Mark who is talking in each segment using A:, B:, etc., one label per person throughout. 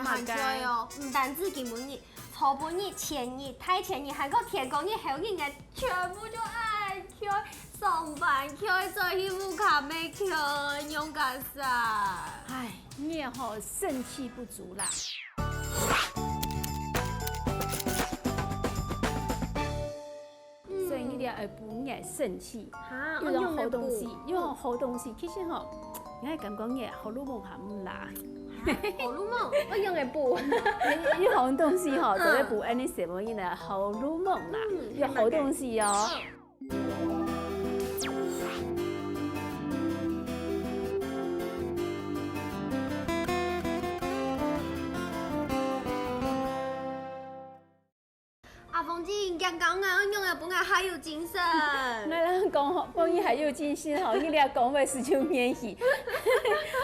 A: 很多哦，唔单止基本日、初本日、前日、太前日，还有天公日、后日嘅，全部就爱开。上班开，做衣服卡没开，用干啥？
B: 哎，你也好肾气不足啦。所以你哋要补眼肾气，又用好东西，又用好东西。其实吼，你爱咁讲嘢，好多梦还唔啦。
A: 好路梦，我用嘅补。
B: 你好东西吼，就咧补安尼什么嘢呢？好路梦啦，有好东西哦。
A: 阿凤姐，刚刚啊，用的本来还有精神。
B: 那讲好，帮你还有精神吼，你俩讲话是就演戏。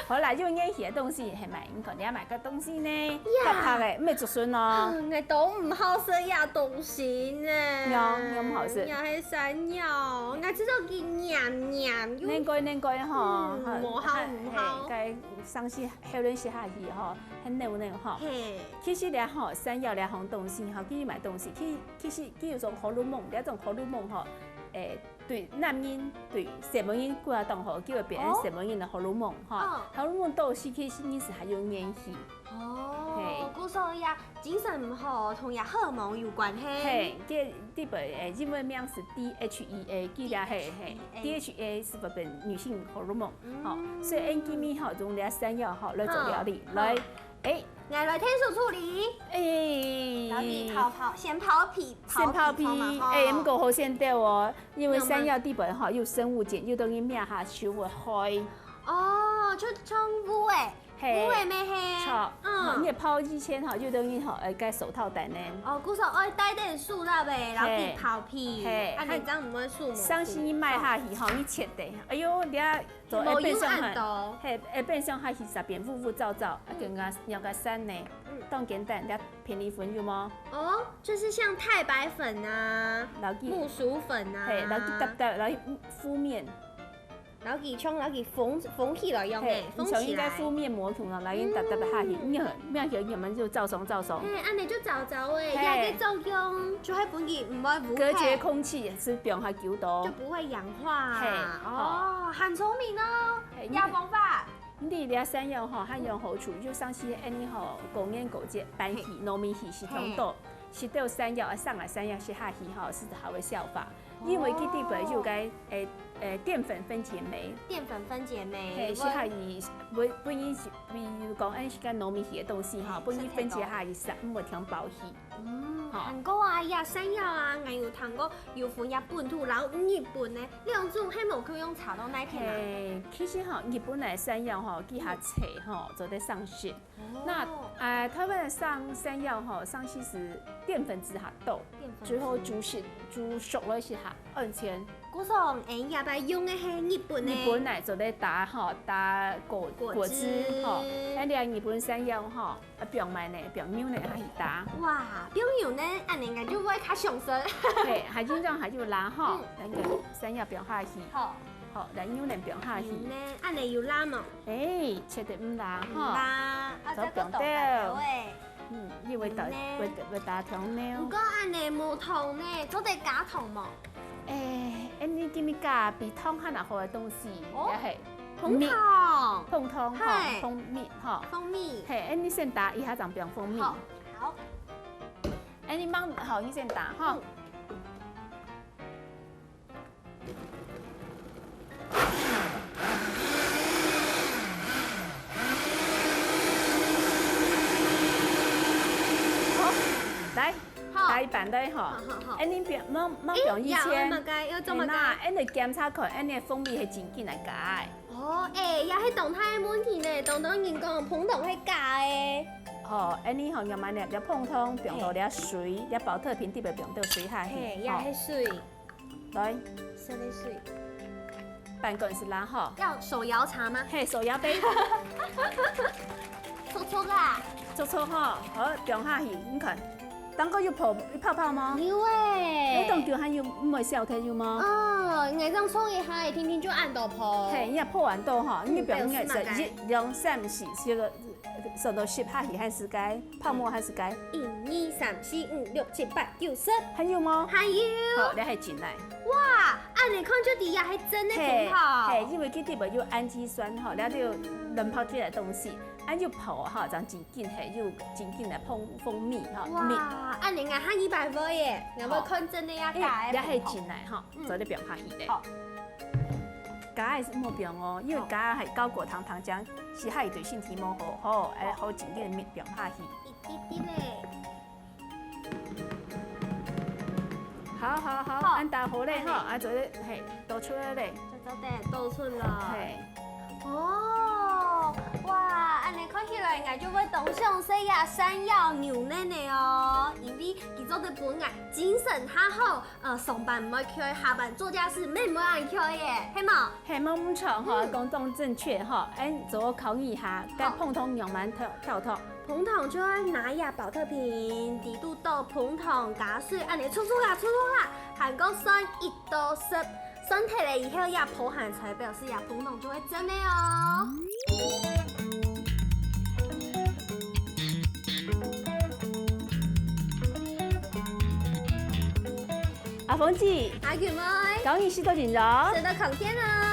B: 好啦，就演戏的东西系咪？你看你要买个东西呢，拍拍的，唔系竹笋咯。
A: 你都唔好食呀东西呢。
B: 有唔好食？
A: 又係山藥，我知道佢黏黏。
B: 應該吼，
A: 唔好唔好。
B: 該上次後輪食下去吼，很嫩嫩吼。其實咧吼，山藥咧好東西吼，去買東西，其實有種荷爾蒙，一種荷爾蒙吼，對男人對什麼人過來當好，叫別人什麼人的荷爾蒙哈，荷爾蒙都是其實你是還有聯繫。
A: 哦，故所以啊，精神唔好同呀荷爾蒙有關係。
B: 嘿，第本英文名是 DHEA， 記得係 DHEA 是本女性荷爾蒙，好，所以 N 基米好用啲山藥好來做料理，來，
A: 我來天數處理，老皮先刨皮，
B: 唔過好先掉哦，因為山藥底本哈有生物鹼，又等於咩下燒會開。
A: 哦，就像烏誒。烏誒咩係？
B: 錯，你拋之前哈，就等於哈該手套戴呢。
A: 哦，故說我帶點樹啦唄，然後皮刨皮，啊你這樣唔會樹木。
B: 上次你買下去哈，你切的，哎呦，你啊，做會變上很，嘿，會變上下去十遍浮浮躁躁，啊更加要個山呢，當簡單，你便利粉有嗎？
A: 哦，就是像太白粉啊，木薯粉啊，
B: 嘿，然後搭，然後敷面。
A: 然後佢將縫起來用嘅，縫起來。
B: 應該敷面膜同埋，然後搭下去，咩叫人們就照鬆。
A: 安尼就照誒，也嘅作用就係本身唔會污
B: 隔絕空氣，是不用它久度，
A: 就不會氧化。哦，很聰明哦，有方法。
B: 你哋山藥吼，它有好處，就上次安尼吼，公園狗節班戲、糯米戲是通道，是到山藥上來山藥是下戲吼，是好嘅效法，因為佢啲本就該澱粉分解酶，嘿，是下伊本意是，比如講安是個糯米戲嘅東西吼，本意分解下伊實唔會添包戲。
A: 韓國啊，呀山藥啊，我有聽過有分呀本土，然後日本呢兩種係冇可以用炒到那片啊。
B: 其實哈，日本嘅山藥哈，記下切哈，就在上色。那台灣的山藥哈，上去是澱粉質下豆，最後煮熟了是下2千。
A: 嗰種也係用嘅係日本嘅。
B: 日本嚟就咧打果汁哈，咱哋日本山藥哈，不用買呢，不用牛呢，下去打。
A: 哇，不用牛呢，安應該就會較上身。
B: 嘿，還就讓還就拉哈，咱個山藥不用下去。好，咱牛呢不用下去。
A: 呢，安尼要拉嘛？
B: 切得唔拉哈。
A: 拉，
B: 就不用掉。因為打糖呢。
A: 不過安尼冇糖呢，做得加糖冇？
B: 你給你加比湯還要好嘅東西，也係
A: 碰湯
B: 哈，蜂蜜，嘿，你先打一下，就不用蜂蜜。好，你忙好，你先打哈。好，來。打一半的哈，你別冇用以前，你檢查看，你蜂蜜係真緊來加的。
A: 哦，也係動態嘅問題呢，當人講碰糖係假嘅。
B: 你好，要買呢，要碰糖，不用倒啲水，要保特瓶底邊不用倒水下去。
A: 也係水。
B: 來，
A: 什麼水？
B: 半罐是啦哈。
A: 要手搖茶嗎？
B: 嘿，手搖杯。搓
A: 啦。
B: 搓哈，好，不用下去，你看。当个要泡泡吗？
A: 有诶。
B: 你当叫喊要唔会笑天有吗？
A: 哦，我这冲一下，天天就按到泡。
B: 嘿，你泡完豆哈，你表应该
A: 表示嘛
B: 是2、3、4这个手到10下去还是该泡沫还是该
A: 1、2、3、4、5、6、7、8、9、10，
B: 还有吗？
A: 还有。
B: 好，你还进来。
A: 哇，按你看就底下还真的挺好。
B: 嘿，因为佢啲无有氨基酸哈，了就能泡出来的东西，按就泡哈，这样真紧嘿，就紧紧来蜂蜜哈。
A: 哇，按你眼看100分耶，有冇看真的呀？
B: 你还进来哈，做啲表下去咧。好。加的是冇表哦，因为加系高果糖糖浆，是系对身体冇好，好紧紧的表下去。
A: 一滴滴嘞。
B: 好，按大火咧哈，做咧嘿倒出来咧。
A: 就得倒出了。
B: 嘿。
A: 哦，哇，按你看起来我就会东上西呀山药牛奶呢哦，因为佢做的本我精神较好，上班唔会开，下班做家事咩唔会按开耶，系冇？
B: 系冇唔错哈，讲动正确哈，做考验下，该碰通用完跳脱。
A: 碰糖就要拿呀保特瓶，低度豆碰糖加水，按你冲啦，韩国算1到10。酸起来以后呀，破汗才表示呀，碰糖就会真的哦。
B: 阿凤姐，
A: 阿月妹，
B: 讲你是多紧张？
A: 吃到烤天啊！